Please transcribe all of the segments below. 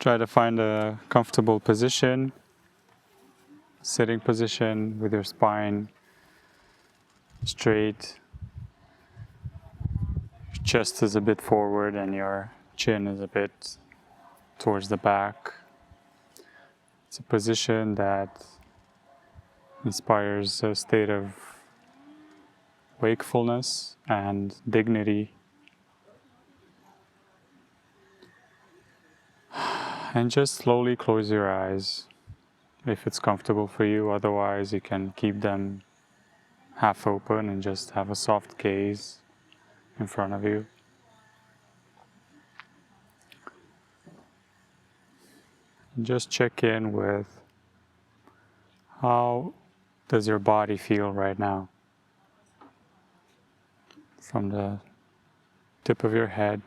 Try to find a comfortable position, sitting position with your spine straight. Your chest is a bit forward and your chin is a bit towards the back. It's a position that inspires a state of wakefulness and dignity. And just slowly close your eyes if it's comfortable for you. Otherwise, you can keep them half open and just have a soft gaze in front of you. And just check in with how does your body feel right now? From the tip of your head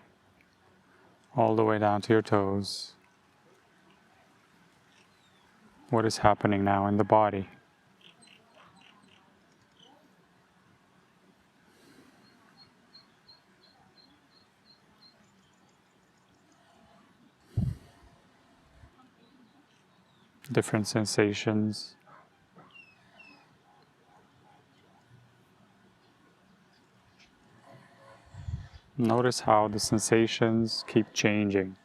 all the way down to your toes. What is happening now in the body? Different sensations. Notice how the sensations keep changing.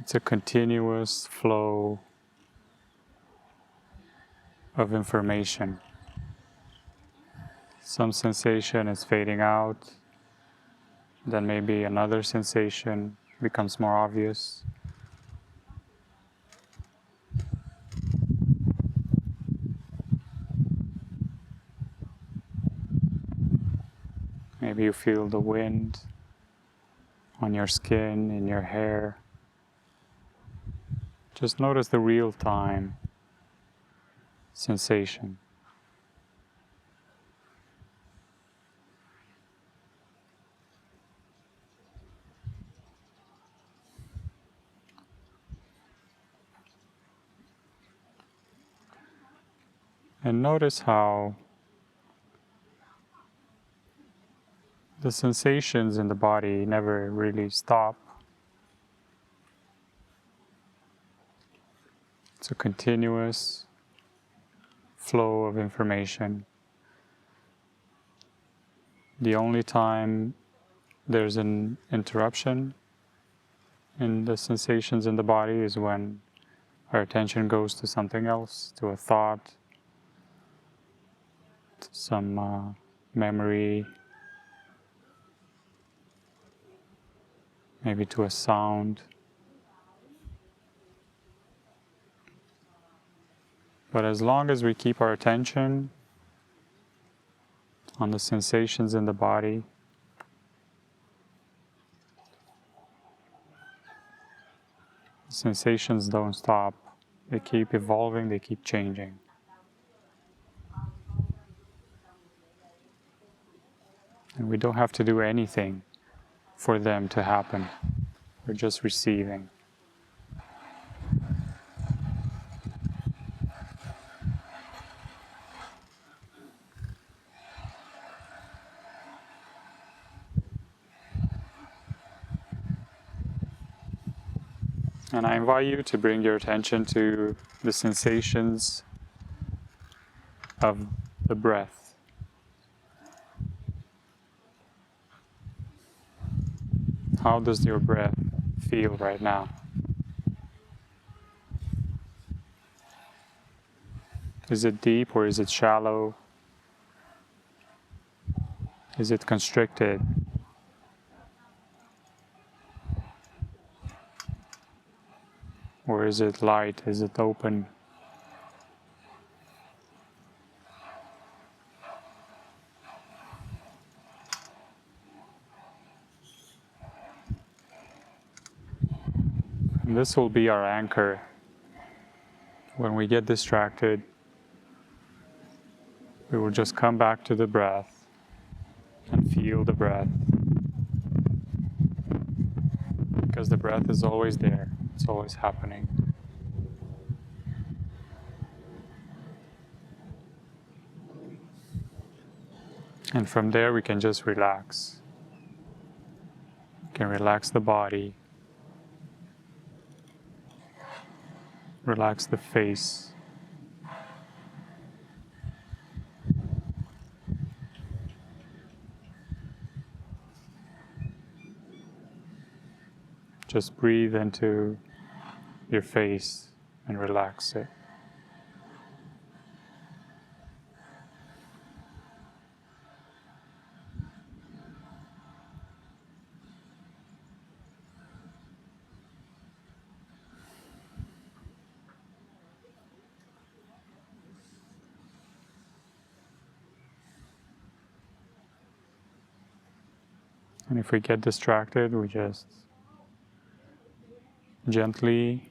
It's a continuous flow of information. Some sensation is fading out, then maybe another sensation becomes more obvious. Maybe you feel the wind on your skin, in your hair. Just notice the real-time sensation. And notice how the sensations in the body never really stop. It's a continuous flow of information. The only time there's an interruption in the sensations in the body is when our attention goes to something else, to a thought, to some memory, maybe to a sound. But as long as we keep our attention on the sensations in the body, the sensations don't stop. They keep evolving, they keep changing. And we don't have to do anything for them to happen. We're just receiving. And I invite you to bring your attention to the sensations of the breath. How does your breath feel right now? Is it deep or is it shallow? Is it constricted? Or is it light? Is it open? And this will be our anchor. When we get distracted, we will just come back to the breath and feel the breath. Because the breath is always there, it's always happening. And from there we can just relax. We can relax the body. Relax the face. Just breathe into your face and relax it. And if we get distracted, we just gently,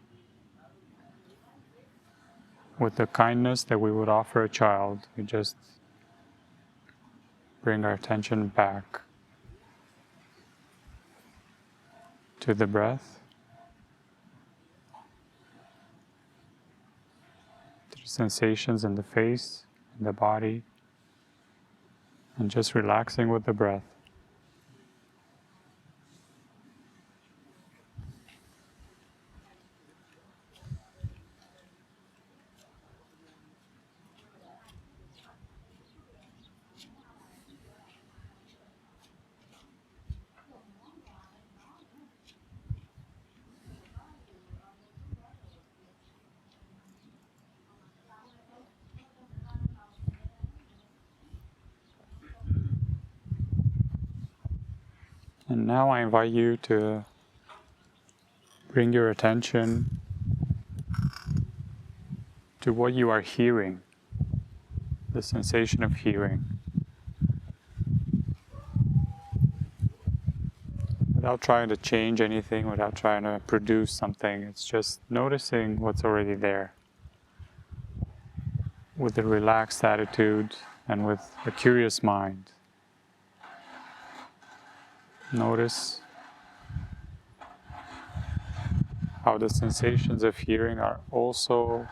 with the kindness that we would offer a child, we just bring our attention back to the breath, to the sensations in the face, in the body, and just relaxing with the breath. And now I invite you to bring your attention to what you are hearing, the sensation of hearing. Without trying to change anything, without trying to produce something, it's just noticing what's already there. With a relaxed attitude and with a curious mind. Notice how the sensations of hearing are also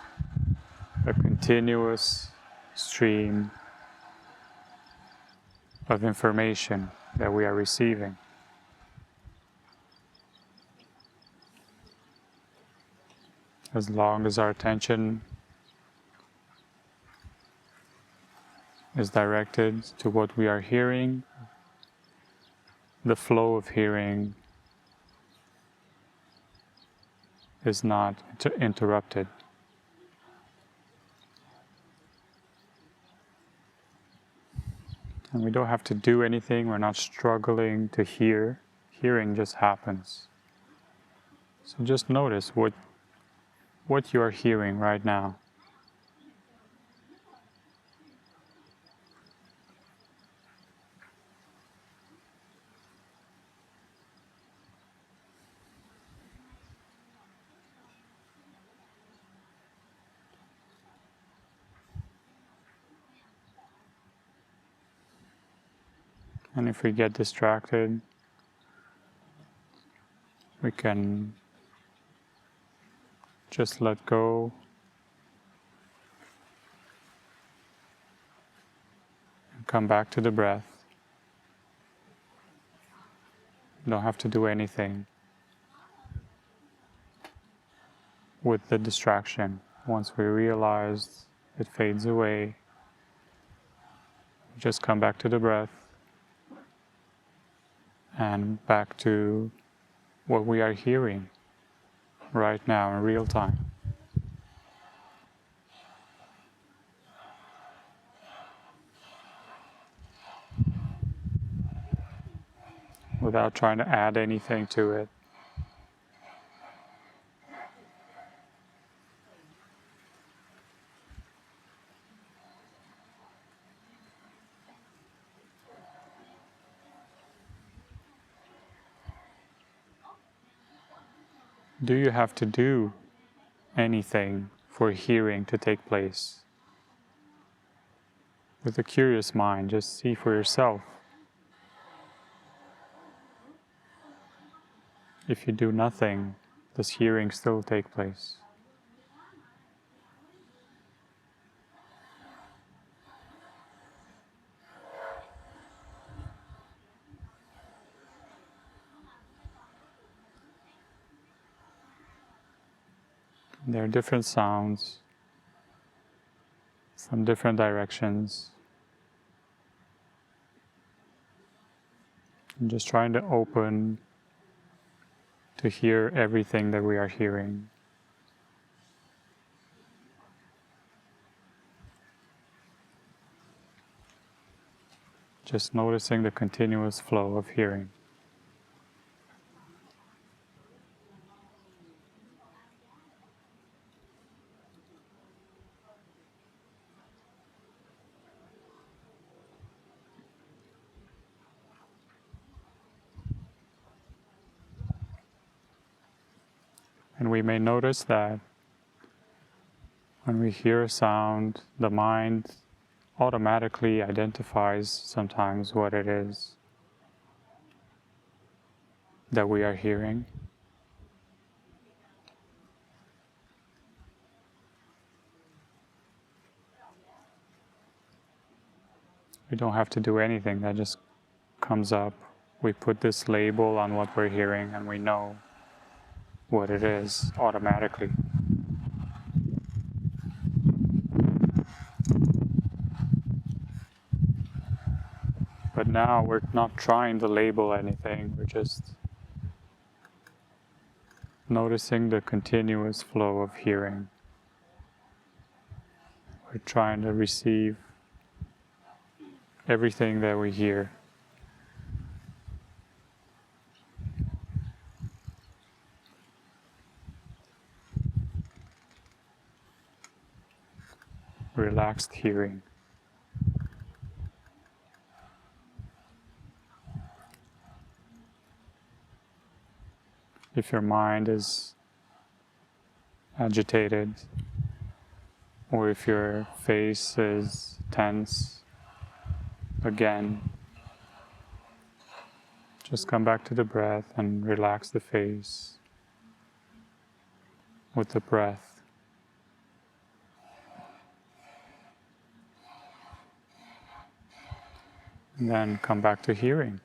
a continuous stream of information that we are receiving. As long as our attention is directed to what we are hearing, the flow of hearing is not interrupted. And we don't have to do anything, we're not struggling to hear. Hearing just happens. So just notice what you are hearing right now. And if we get distracted, we can just let go and come back to the breath. You don't have to do anything with the distraction. Once we realize it fades away, just come back to the breath and back to what we are hearing right now in real time. Without trying to add anything to it. Do you have to do anything for hearing to take place? With a curious mind, just see for yourself. If you do nothing, does hearing still take place? There are different sounds from different directions. And just trying to open to hear everything that we are hearing. Just noticing the continuous flow of hearing. And we may notice that when we hear a sound, the mind automatically identifies sometimes what it is that we are hearing. We don't have to do anything, that just comes up. We put this label on what we're hearing and we know what it is automatically. But now we're not trying to label anything, we're just noticing the continuous flow of hearing. We're trying to receive everything that we hear. Relaxed hearing. If your mind is agitated, or if your face is tense, again, just come back to the breath and relax the face with the breath. And then come back to hearing.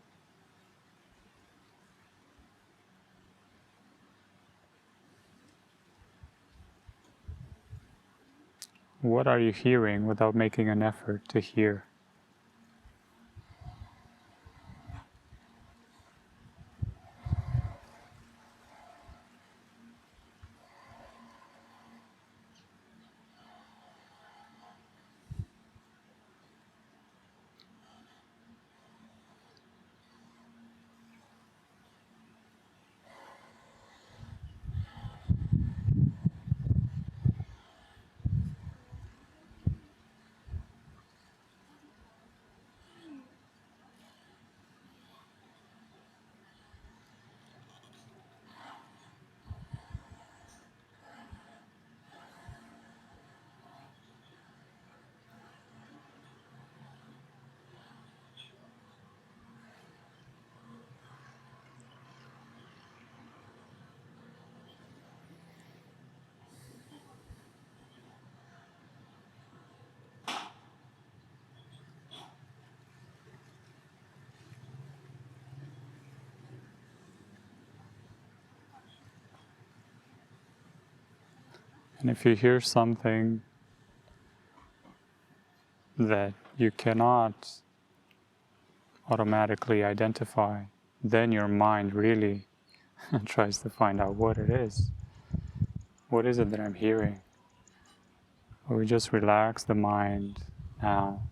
What are you hearing without making an effort to hear? And if you hear something that you cannot automatically identify, then your mind really tries to find out what it is. What is it that I'm hearing? Or we just relax the mind now.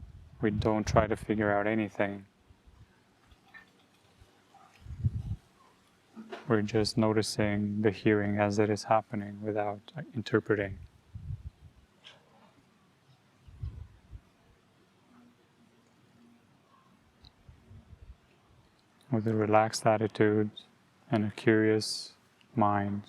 We don't try to figure out anything. We're just noticing the hearing as it is happening without interpreting. With a relaxed attitude and a curious mind.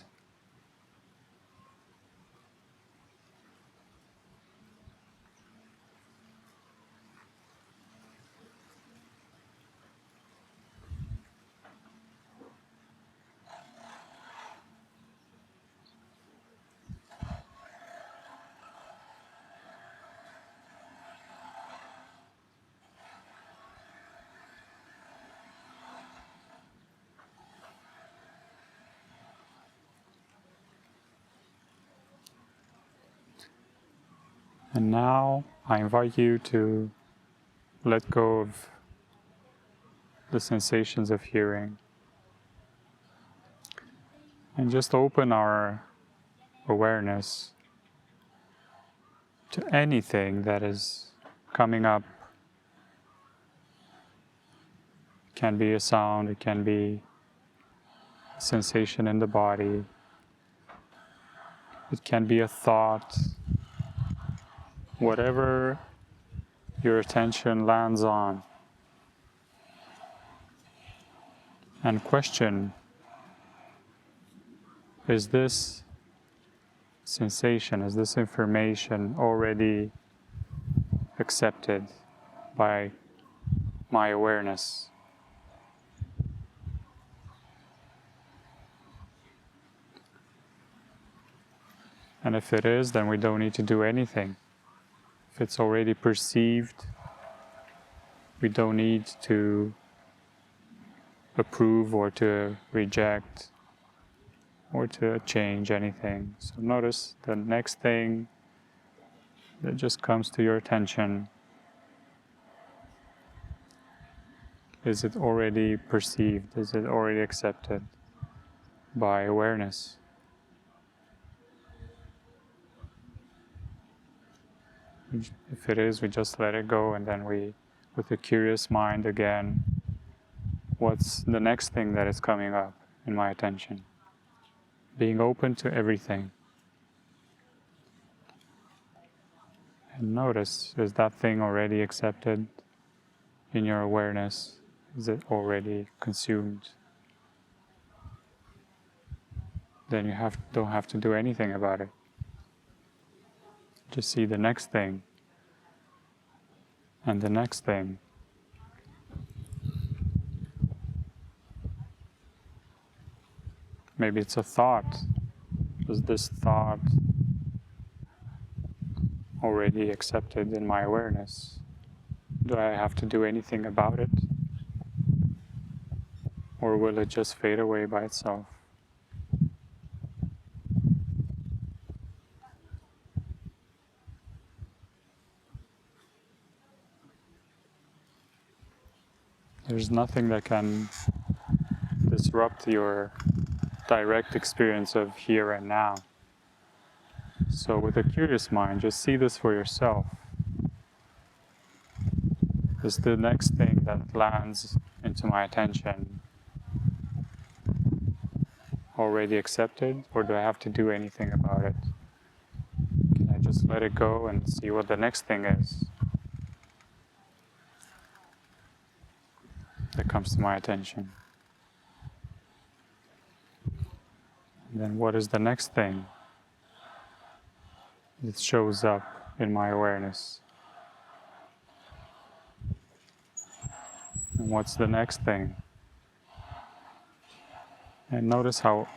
And now I invite you to let go of the sensations of hearing and just open our awareness to anything that is coming up. It can be a sound, it can be a sensation in the body, it can be a thought, whatever your attention lands on. And question, is this sensation, is this information already accepted by my awareness? And if it is, then we don't need to do anything. If it's already perceived, we don't need to approve or to reject or to change anything. So notice the next thing that just comes to your attention. Is it already perceived? Is it already accepted by awareness? If it is, we just let it go, and then we, with a curious mind again, what's the next thing that is coming up in my attention? Being open to everything. And notice, is that thing already accepted in your awareness? Is it already consumed? Then you don't have to do anything about it. Just see the next thing, and the next thing. Maybe it's a thought. Is this thought already accepted in my awareness? Do I have to do anything about it? Or will it just fade away by itself? There's nothing that can disrupt your direct experience of here and now. So with a curious mind, just see this for yourself. Is the next thing that lands into my attention already accepted, or do I have to do anything about it? Can I just let it go and see what the next thing is that comes to my attention? And then what is the next thing that shows up in my awareness? And what's the next thing? And notice how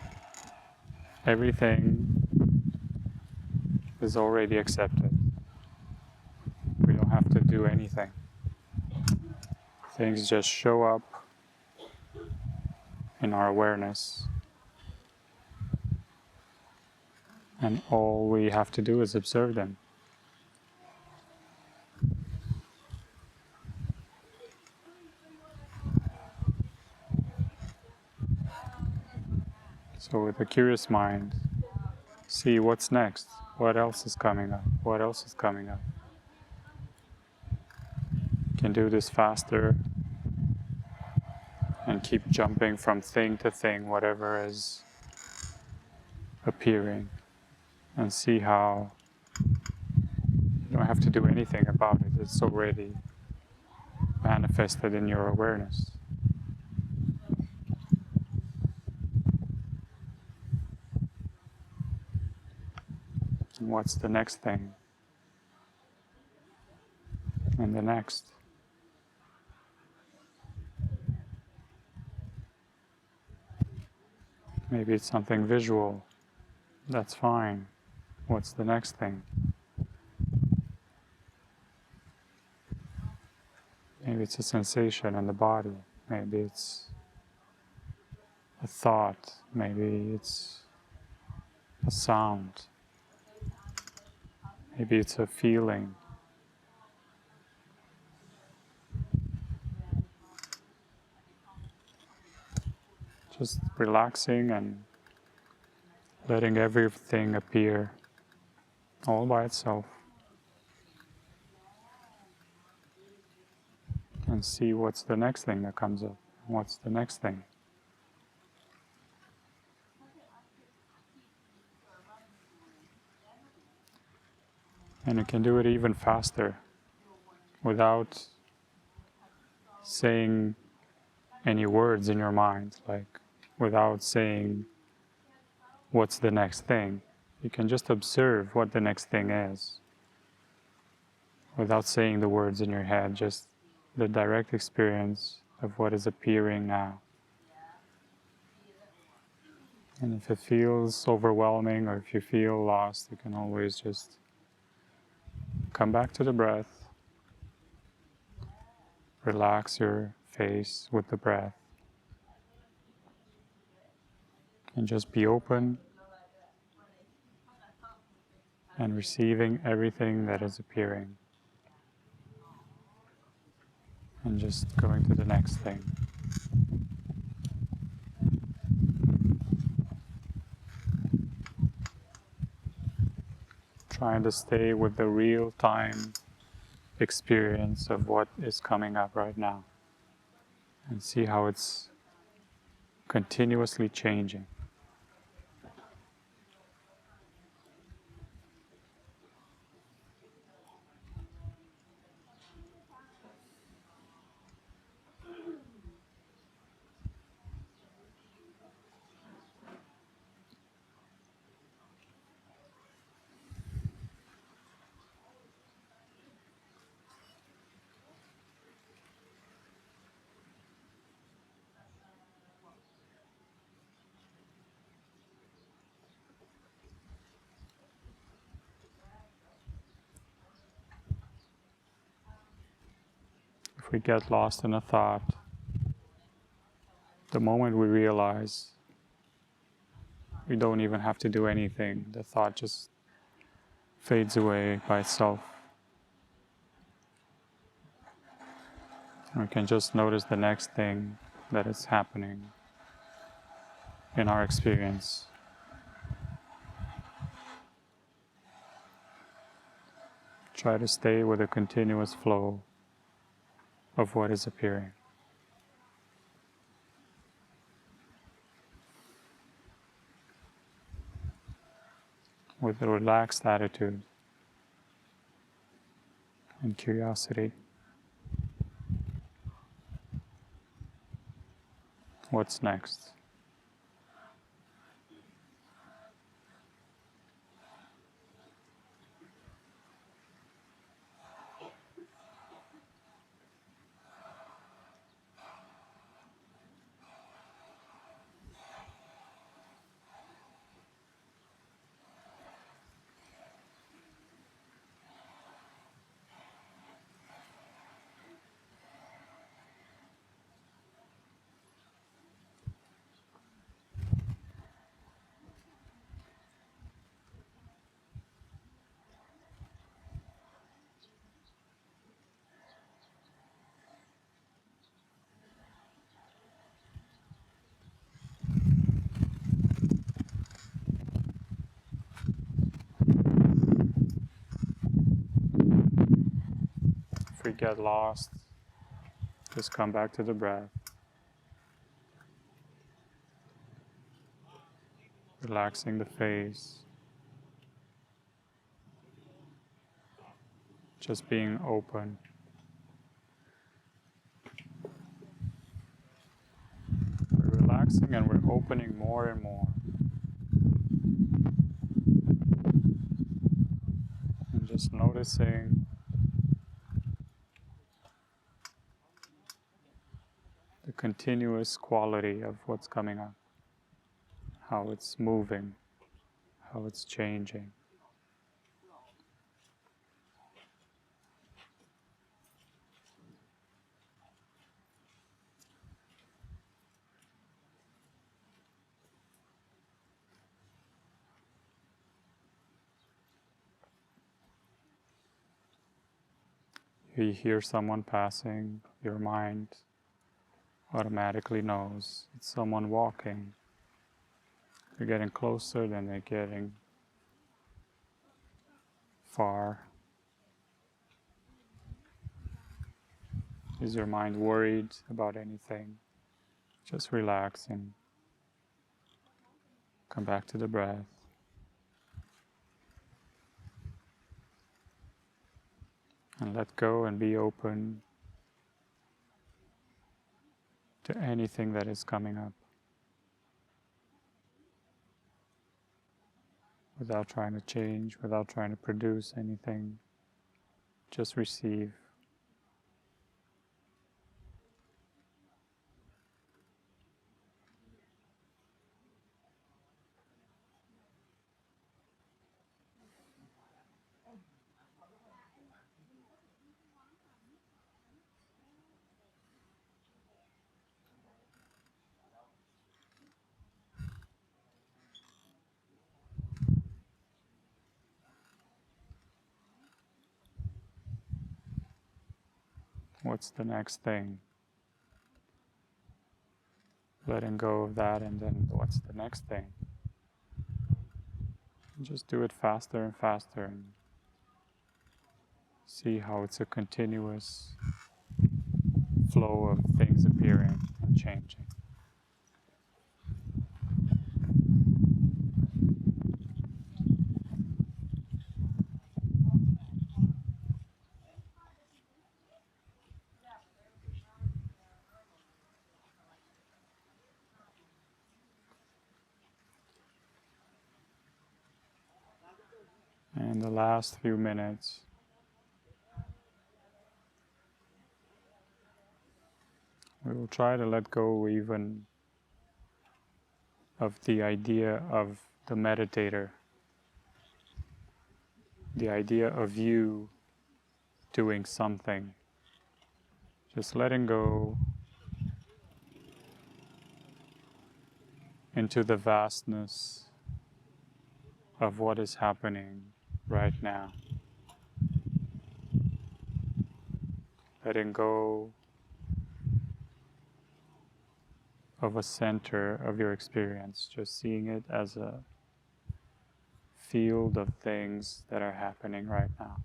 everything is already accepted. We don't have to do anything. Things just show up in our awareness. And all we have to do is observe them. So with a curious mind, see what's next. What else is coming up? What else is coming up? You can do this faster and keep jumping from thing to thing, whatever is appearing, and see how you don't have to do anything about it. It's already manifested in your awareness. And what's the next thing? And the next. Maybe it's something visual. That's fine. What's the next thing? Maybe it's a sensation in the body. Maybe it's a thought. Maybe it's a sound. Maybe it's a feeling. Just relaxing and letting everything appear all by itself. And see what's the next thing that comes up. What's the next thing? And you can do it even faster without saying any words in your mind, like without saying what's the next thing. You can just observe what the next thing is without saying the words in your head, just the direct experience of what is appearing now. And if it feels overwhelming or if you feel lost, you can always just come back to the breath, relax your face with the breath, and just be open and receiving everything that is appearing. And just going to the next thing. Trying to stay with the real-time experience of what is coming up right now. And see how it's continuously changing. If we get lost in a thought, the moment we realize we don't even have to do anything, the thought just fades away by itself. We can just notice the next thing that is happening in our experience. Try to stay with a continuous flow of what is appearing. With a relaxed attitude and curiosity. What's next? If we get lost, just come back to the breath. Relaxing the face. Just being open. We're relaxing and we're opening more and more. And just noticing the continuous quality of what's coming up. How it's moving, how it's changing. You hear someone passing, your mind automatically knows it's someone walking. They're getting closer, then they're getting far. Is your mind worried about anything? Just relax and come back to the breath. And let go and be open to anything that is coming up without trying to change, without trying to produce anything. Just receive. What's the next thing? Letting go of that, and then what's the next thing? Just do it faster and faster and see how it's a continuous flow of things appearing and changing. And the last few minutes, we will try to let go even of the idea of the meditator, the idea of you doing something. Just letting go into the vastness of what is happening right now. Letting go of a center of your experience, just seeing it as a field of things that are happening right now.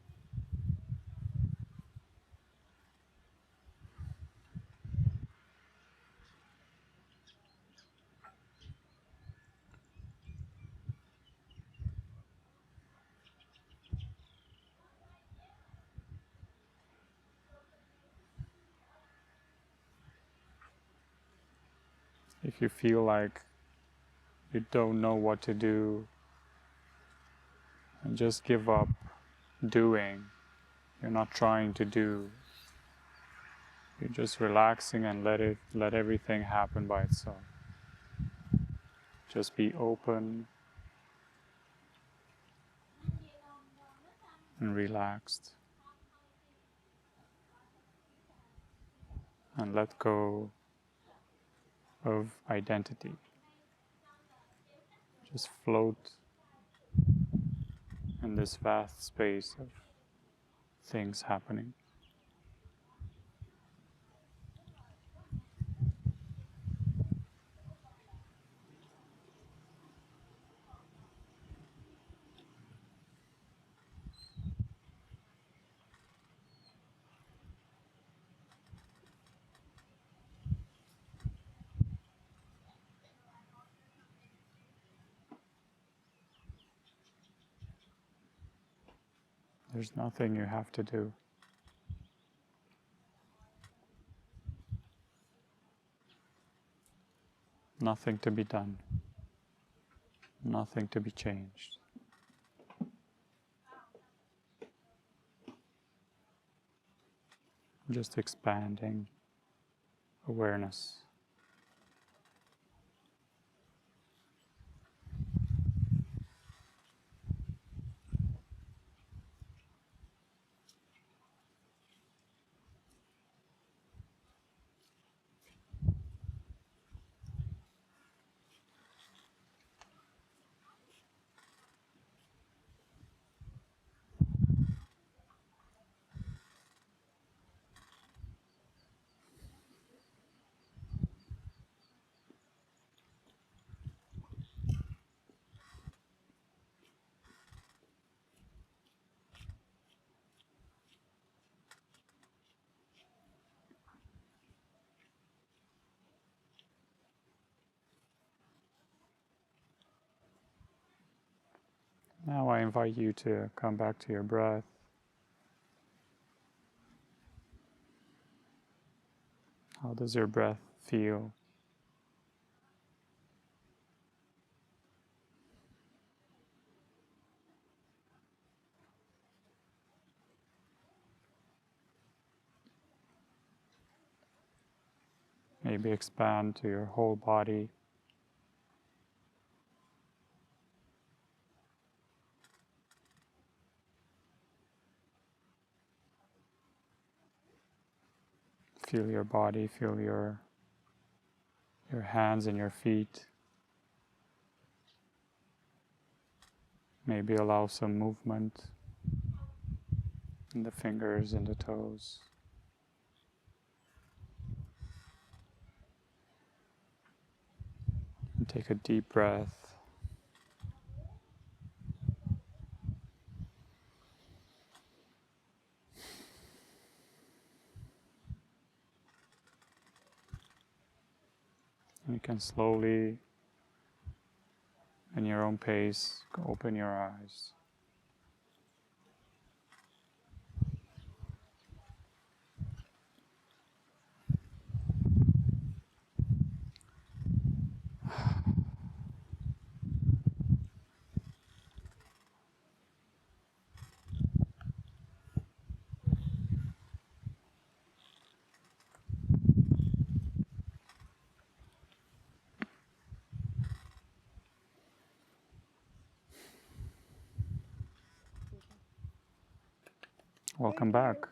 If you feel like you don't know what to do, and just give up doing. You're not trying to do. You're just relaxing and let everything happen by itself. Just be open and relaxed. And let go of identity. Just float in this vast space of things happening. There's nothing you have to do. Nothing to be done. Nothing to be changed. Just expanding awareness. Now I invite you to come back to your breath. How does your breath feel? Maybe expand to your whole body. Feel your body, feel your hands and your feet. Maybe allow some movement in the fingers and the toes. And take a deep breath. And you can slowly, in your own pace, open your eyes. Welcome back.